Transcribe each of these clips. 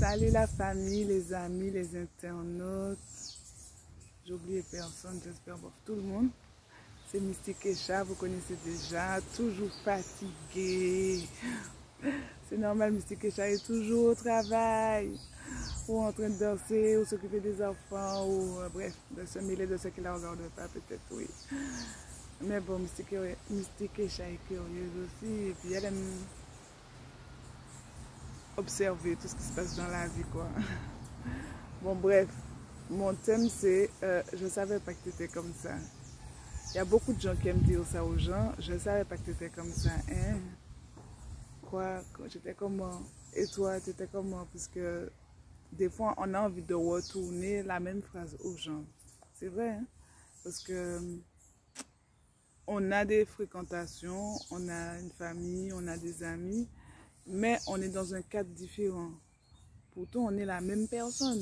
Salut la famille, les amis, les internautes. J'oublie personne, j'espère voir tout le monde. C'est Mystique Keisha, vous connaissez déjà, toujours fatigué. C'est normal, Mystique Keisha est toujours au travail, ou en train de danser, ou s'occuper des enfants, ou bref, de se mêler de ce qui ne la regarde pas, peut-être, oui. Mais bon, Mystique Keisha est curieuse aussi, et puis elle aime observer tout ce qui se passe dans la vie, quoi. Bon, bref, mon thème c'est je savais pas que tu étais comme ça. Il y a beaucoup de gens qui aiment dire ça aux gens. Je savais pas que tu étais comme ça, hein? Quoi? J'étais comment? Et toi, tu étais comment? Parce que des fois, on a envie de retourner la même phrase aux gens. C'est vrai, hein? Parce que on a des fréquentations, on a une famille, on a des amis, mais on est dans un cadre différent. Pourtant, on est la même personne.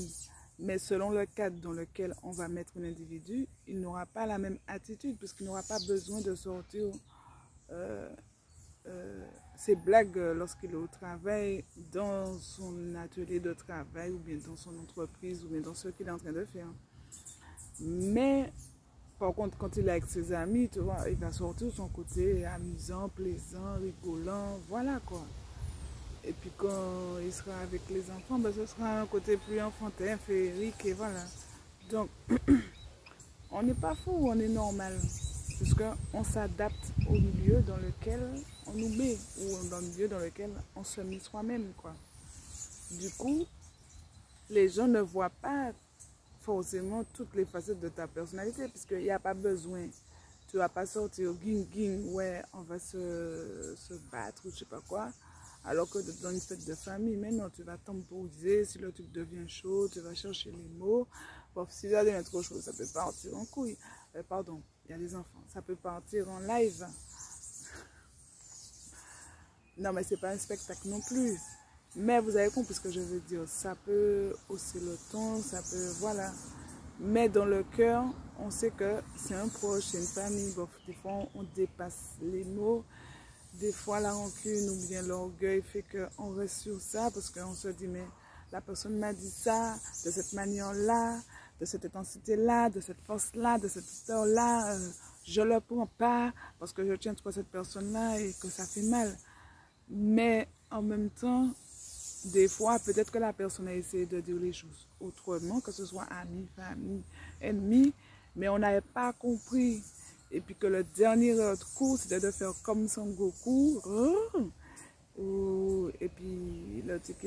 Mais selon le cadre dans lequel on va mettre l'individu, il n'aura pas la même attitude, puisqu'il n'aura pas besoin de sortir ses blagues lorsqu'il est au travail, dans son atelier de travail, ou bien dans son entreprise, ou bien dans ce qu'il est en train de faire. Mais, par contre, quand il est avec ses amis, tu vois, il va sortir son côté amusant, plaisant, rigolant, voilà quoi. Et puis quand il sera avec les enfants, ben, ce sera un côté plus enfantin, féerique, et voilà. Donc, on n'est pas fou, on est normal. Parce qu'on s'adapte au milieu dans lequel on nous met, ou dans le milieu dans lequel on se met soi-même, quoi. Du coup, les gens ne voient pas forcément toutes les facettes de ta personnalité, puisqu'il n'y a pas besoin. Tu ne vas pas sortir ging, ouais, on va se battre, ou je sais pas quoi. Alors que dans une fête de famille, maintenant tu vas temporiser, si le truc devient chaud, tu vas chercher les mots. Bon, si ça devient trop chaud, ça peut partir en couille. Pardon, il y a des enfants. Ça peut partir en live. Non, mais c'est pas un spectacle non plus. Mais vous avez compris ce que je veux dire. Ça peut hausser le ton, ça peut, voilà. Mais dans le cœur, on sait que c'est un proche, c'est une famille. Bon, des fois, on dépasse les mots. Des fois, la rancune ou bien l'orgueil fait qu'on reste sur ça parce qu'on se dit, mais la personne m'a dit ça de cette manière-là, de cette intensité-là, de cette force-là, de cette histoire-là. Je ne le prends pas parce que je tiens trop à cette personne-là et que ça fait mal. Mais en même temps, des fois, peut-être que la personne a essayé de dire les choses autrement, que ce soit amis, famille, ennemis, mais on n'avait pas compris. Et puis que le dernier coup, c'était de faire comme Son Goku. Et puis, le truc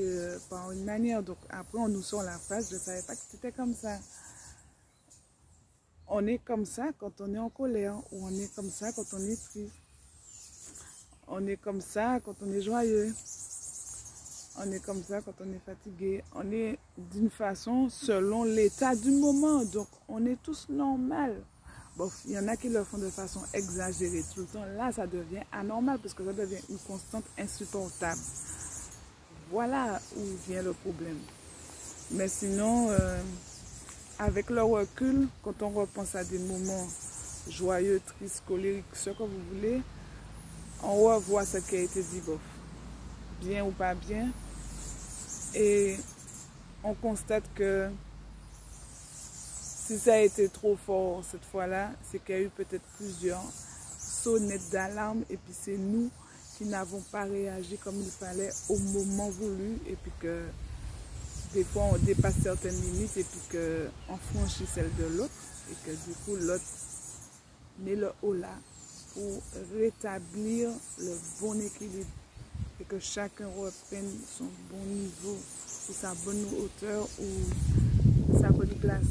par une manière. Donc, après, on nous sort la phrase, je ne savais pas que c'était comme ça. On est comme ça quand on est en colère, ou on est comme ça quand on est triste. On est comme ça quand on est joyeux. On est comme ça quand on est fatigué. On est d'une façon selon l'état du moment. Donc, on est tous normal. Bon, il y en a qui le font de façon exagérée tout le temps. Là, ça devient anormal parce que ça devient une constante insupportable. Voilà où vient le problème. Mais sinon, avec le recul, quand on repense à des moments joyeux, tristes, colériques, ce que vous voulez, on revoit ce qui a été dit, bof, bien ou pas bien. Et on constate que si ça a été trop fort cette fois-là, c'est qu'il y a eu peut-être plusieurs sonnettes d'alarme et puis c'est nous qui n'avons pas réagi comme il fallait au moment voulu et puis que des fois on dépasse certaines limites et puis qu'on franchit celle de l'autre et que du coup l'autre met le haut là pour rétablir le bon équilibre et que chacun reprenne son bon niveau ou sa bonne hauteur ou sa bonne place.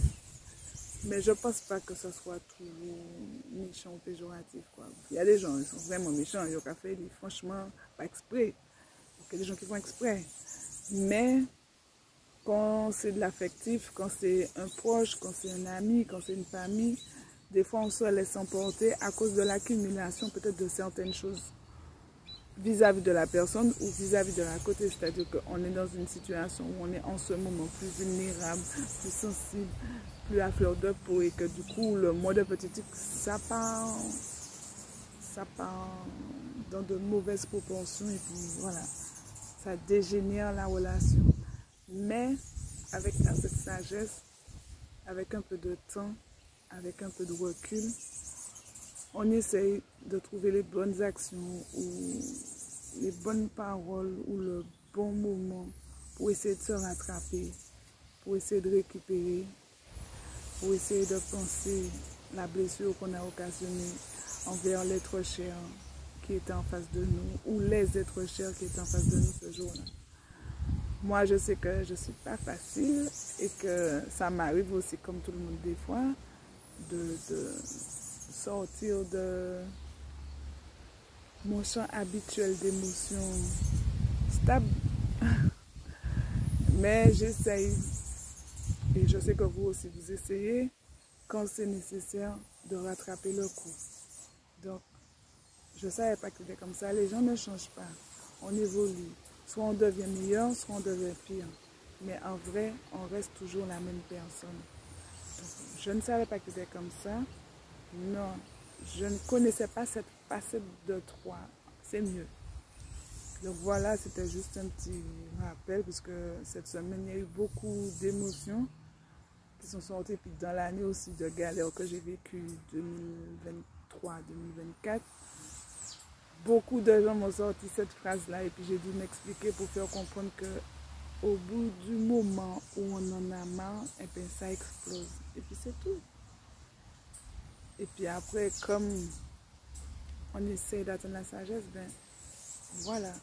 Mais je ne pense pas que ce soit toujours méchant ou péjoratif, quoi. Il y a des gens qui sont vraiment méchants, ils ont fait franchement pas exprès. Il y a des gens qui font exprès. Mais quand c'est de l'affectif, quand c'est un proche, quand c'est un ami, quand c'est une famille, des fois on se laisse emporter à cause de l'accumulation peut-être de certaines choses vis-à-vis de la personne ou vis-à-vis de la côté. C'est-à-dire qu'on est dans une situation où on est en ce moment plus vulnérable, plus sensible, plus à fleur de peau et que du coup le mot de petit truc, ça part dans de mauvaises proportions et puis voilà, ça dégénère la relation. Mais avec un peu de sagesse, avec un peu de temps, avec un peu de recul, on essaye de trouver les bonnes actions ou les bonnes paroles ou le bon moment pour essayer de se rattraper, pour essayer de récupérer, pour essayer de penser la blessure qu'on a occasionnée envers l'être cher qui était en face de nous ou les êtres chers qui étaient en face de nous ce jour-là. Moi, je sais que je ne suis pas facile et que ça m'arrive aussi, comme tout le monde des fois, de sortir de mon champ habituel d'émotions stable. Mais j'essaye, et je sais que vous aussi vous essayez, quand c'est nécessaire, de rattraper le coup. Donc, je ne savais pas que c'était comme ça. Les gens ne changent pas. On évolue. Soit on devient meilleur, soit on devient pire. Mais en vrai, on reste toujours la même personne. Donc, je ne savais pas que c'était comme ça. Non, je ne connaissais pas cette facette de toi. C'est mieux. Donc voilà, c'était juste un petit rappel, puisque cette semaine, il y a eu beaucoup d'émotions qui sont sorties. Puis dans l'année aussi de galère que j'ai vécu 2023-2024, beaucoup de gens m'ont sorti cette phrase-là et puis j'ai dû m'expliquer pour faire comprendre que au bout du moment où on en a marre, et bien ça explose. Et puis c'est tout. Et puis après, comme on essaie d'atteindre la sagesse, ben voilà,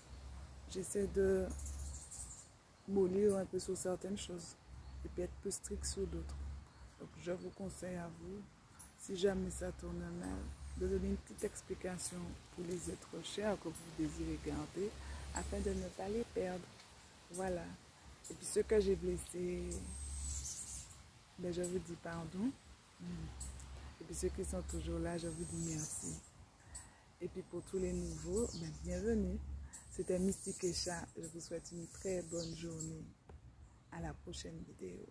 j'essaie de mollir un peu sur certaines choses et puis être plus strict sur d'autres. Donc je vous conseille à vous, si jamais ça tourne mal, de donner une petite explication pour les êtres chers que vous désirez garder afin de ne pas les perdre. Voilà. Et puis ceux que j'ai blessés, ben je vous dis pardon. Et puis ceux qui sont toujours là, je vous dis merci. Et puis pour tous les nouveaux, ben bienvenue. C'était Mystique et Chat. Je vous souhaite une très bonne journée. À la prochaine vidéo.